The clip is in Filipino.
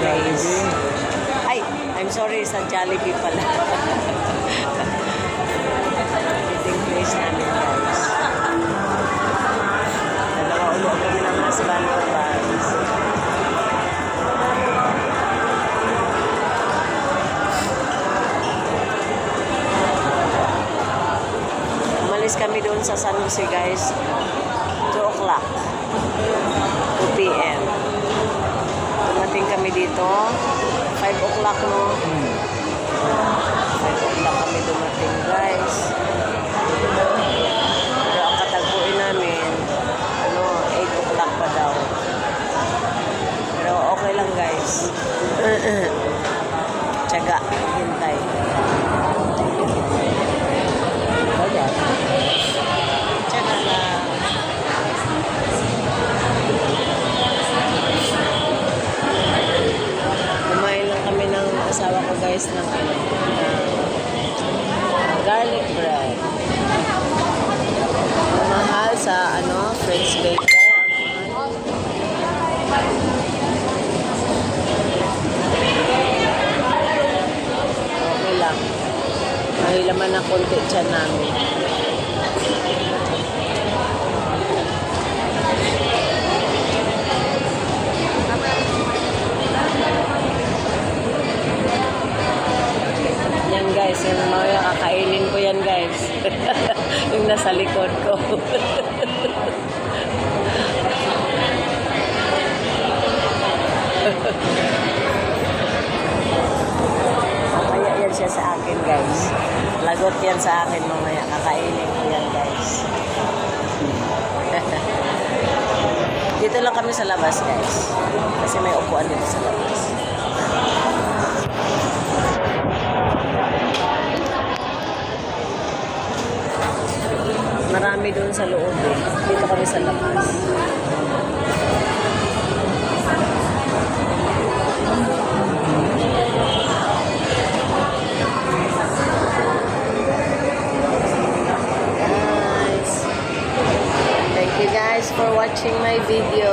days. Ay, I'm sorry, sa Jollibee pala. Meeting place namin, guys. Dalawa ulit kami ng husband ko, guys. Umalis kami doon sa San Jose, guys. 2 o'clock. 2 p.m. Dumating kami dito. 5 o'clock, no? 5 o'clock kami dumating, guys. Pero ang katagpuin namin, 8 o'clock pa daw. Pero okay lang, guys. Tiyaga, hintay. Tiyaga lang. Kumain lang kami ng asawa ko, guys, ng garlic bread. Mahal sa French baker. Okay lang. May laman na konti dyan namin. Yan, guys, yung mga kakainin ko yan, guys. Yung nasa likod ko. Mamaya yan siya sa akin, guys. Lagot yan sa akin mamaya. Kakainin ko yan, guys. Dito lang kami sa labas, guys. Kasi may upuan dito sa labas. Marami doon sa loob eh. Dito kami sa labas. Guys, thank you guys for watching my video.